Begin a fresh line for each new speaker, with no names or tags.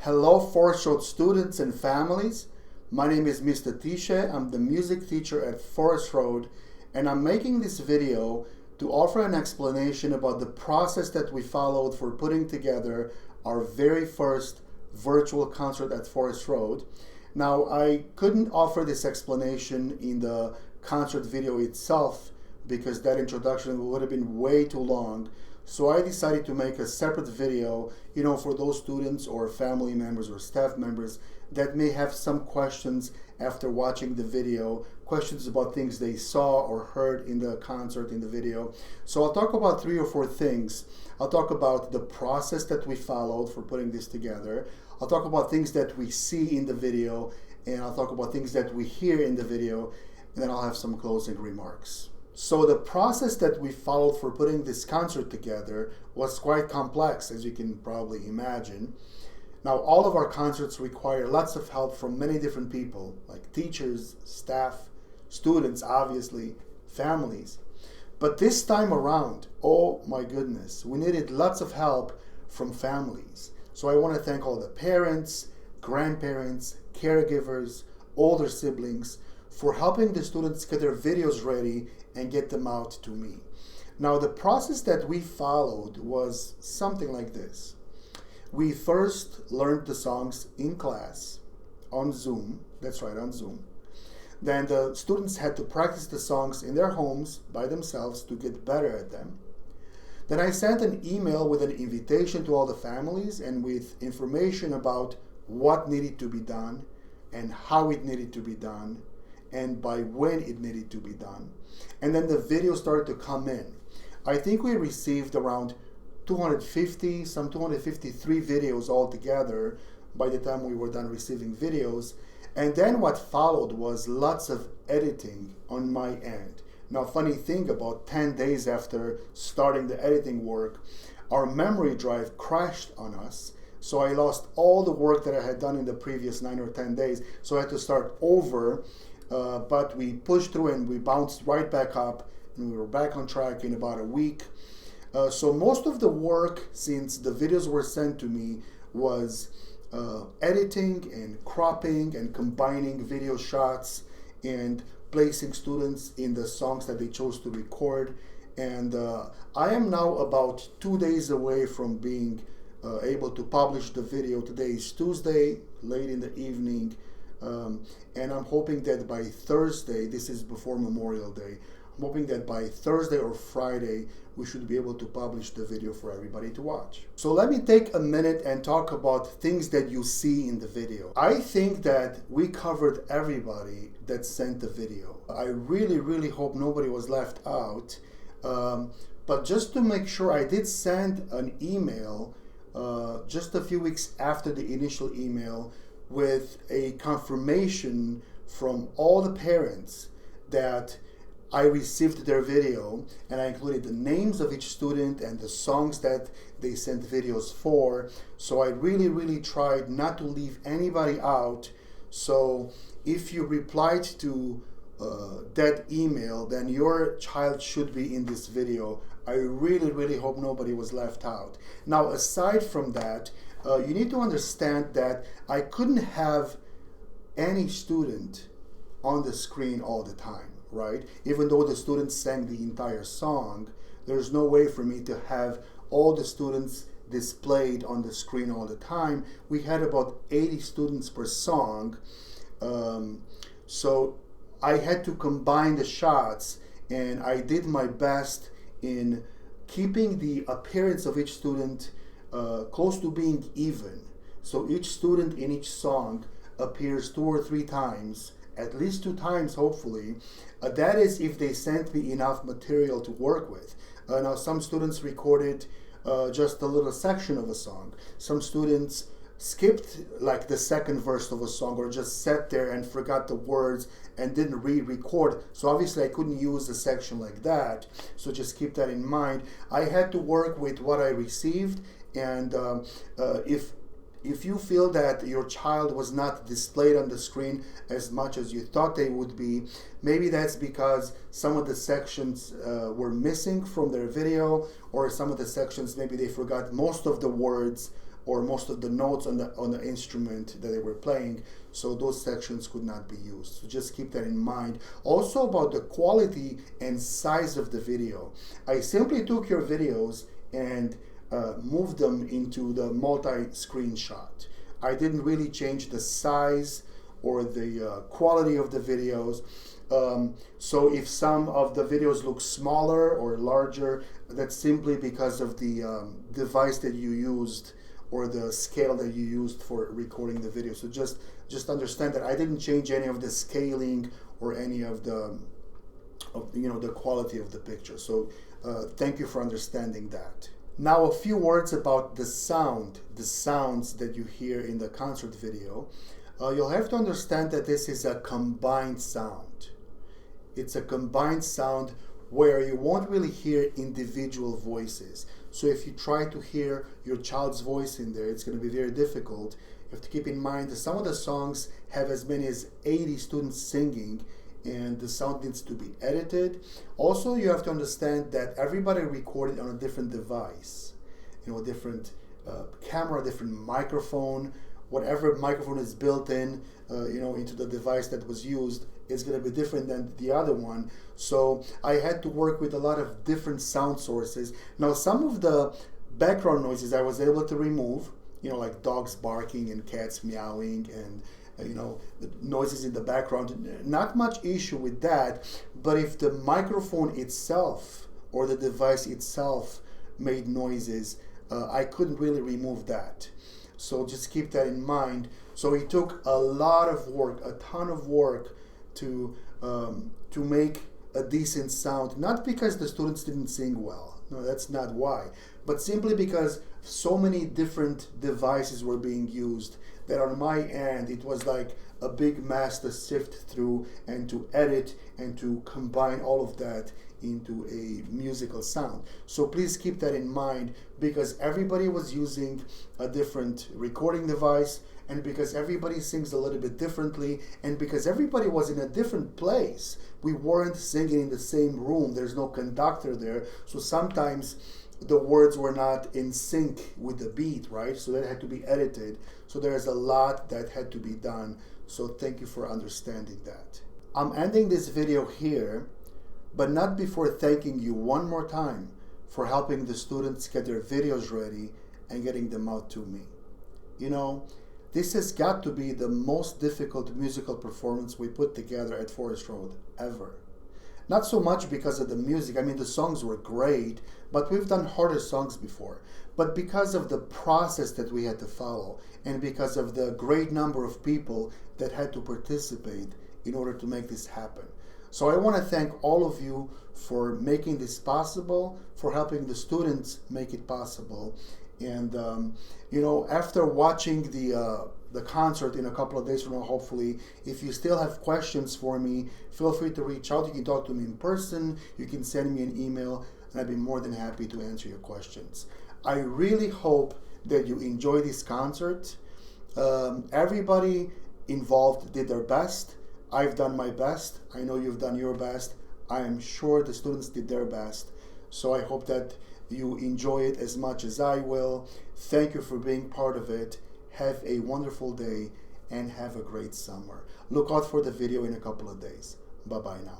Hello Forest Road students and families. My name is Mr. Tisha. I'm the music teacher at Forest Road, and I'm making this video to offer an explanation about the process that we followed for putting together our very first virtual concert at Forest Road. Now, I couldn't offer this explanation in the concert video itself because that introduction would have been way too long. So I decided to make a separate video, for those students or family members or staff members that may have some questions after watching the video, questions about things they saw or heard in the concert, in the video. So I'll talk about 3 or 4 things. I'll talk about the process that we followed for putting this together. I'll talk about things that we see in the video, and I'll talk about things that we hear in the video, and then I'll have some closing remarks. So the process that we followed for putting this concert together was quite complex, as you can probably imagine. Now, all of our concerts require lots of help from many different people, like teachers, staff, students, obviously, families. But this time around, oh my goodness, we needed lots of help from families. So I want to thank all the parents, grandparents, caregivers, older siblings for helping the students get their videos ready and get them out to me. Now, the process that we followed was something like this. We first learned the songs in class on Zoom. That's right, on Zoom. Then the students had to practice the songs in their homes by themselves to get better at them. Then I sent an email with an invitation to all the families and with information about what needed to be done and how it needed to be done and by when it needed to be done. And then the video started to come in. I think we received around 253 videos altogether by the time we were done receiving videos. And then what followed was lots of editing on my end. Now, funny thing, about 10 days after starting the editing work, our memory drive crashed on us. So I lost all the work that I had done in the previous 9 or 10 days. So I had to start over. But we pushed through and we bounced right back up, and we were back on track in about a week. So most of the work, since the videos were sent to me, was editing and cropping and combining video shots and placing students in the songs that they chose to record. And I am now about 2 days away from being able to publish the video. Today is Tuesday, late in the evening. And I'm hoping that by Thursday, this is before Memorial Day, I'm hoping that by Thursday or Friday, we should be able to publish the video for everybody to watch. So let me take a minute and talk about things that you see in the video. I think that we covered everybody that sent the video. I really hope nobody was left out. But just to make sure, I did send an email just a few weeks after the initial email with a confirmation from all the parents that I received their video, and I included the names of each student and the songs that they sent videos for. So I really tried not to leave anybody out. So if you replied to that email, then your child should be in this video. I really hope nobody was left out. Now, aside from that, you need to understand that I couldn't have any student on the screen all the time, right? Even though the students sang the entire song, there's no way for me to have all the students displayed on the screen all the time. We had about 80 students per song, so I had to combine the shots, and I did my best in keeping the appearance of each student close to being even. So each student in each song appears 2 or 3 times, at least 2 times hopefully. That is if they sent me enough material to work with. Now, some students recorded just a little section of a song. Some students skipped like the second verse of a song, or just sat there and forgot the words and didn't re-record. So obviously I couldn't use a section like that. So just keep that in mind. I had to work with what I received, and if you feel that your child was not displayed on the screen as much as you thought they would be, maybe that's because some of the sections were missing from their video, or some of the sections maybe they forgot most of the words or most of the notes on the instrument that they were playing, so those sections could not be used. So just keep that in mind. Also about the quality and size of the video. I simply took your videos and moved them into the multi-screen shot. I didn't really change the size or the quality of the videos. So if some of the videos look smaller or larger, that's simply because of the device that you used or the scale that you used for recording the video. So just understand that I didn't change any of the scaling or any of the the quality of the picture. So thank you for understanding that. Now a few words about the sounds that you hear in the concert video. You'll have to understand that this is a combined sound. It's a combined sound where you won't really hear individual voices. So if you try to hear your child's voice in there, it's going to be very difficult. You have to keep in mind that some of the songs have as many as 80 students singing, and the sound needs to be edited. Also, you have to understand that everybody recorded on a different device, a different camera, different microphone, whatever microphone is built in, into the device that was used is going to be different than the other one. So I had to work with a lot of different sound sources. Now, some of the background noises I was able to remove, like dogs barking and cats meowing and the noises in the background. Not much issue with that, but if the microphone itself or the device itself made noises, I couldn't really remove that. So just keep that in mind. So it took a lot of work, a ton of work to make a decent sound, not because the students didn't sing well. No, that's not why, but simply because so many different devices were being used that on my end it was like a big mess to sift through and to edit and to combine all of that into a musical sound. So please keep that in mind, because everybody was using a different recording device, and because everybody sings a little bit differently, and because everybody was in a different place. We weren't singing in the same room. There's no conductor there. So sometimes the words were not in sync with the beat, right? So that had to be edited. So there's a lot that had to be done. So thank you for understanding that. I'm ending this video here, but not before thanking you one more time for helping the students get their videos ready and getting them out to me. This has got to be the most difficult musical performance we put together at Forest Road ever. Not so much because of the music. I mean, the songs were great, but we've done harder songs before. But because of the process that we had to follow, and because of the great number of people that had to participate in order to make this happen. So I want to thank all of you for making this possible, for helping the students make it possible. And after watching the concert in a couple of days from now, hopefully, if you still have questions for me, feel free to reach out. You can talk to me in person, you can send me an email, and I'd be more than happy to answer your questions. I really hope that you enjoy this concert. Everybody involved did their best. I've done my best. I know you've done your best. I am sure the students did their best. So I hope that you enjoy it as much as I will. Thank you for being part of it. Have a wonderful day and have a great summer. Look out for the video in a couple of days. Bye-bye now.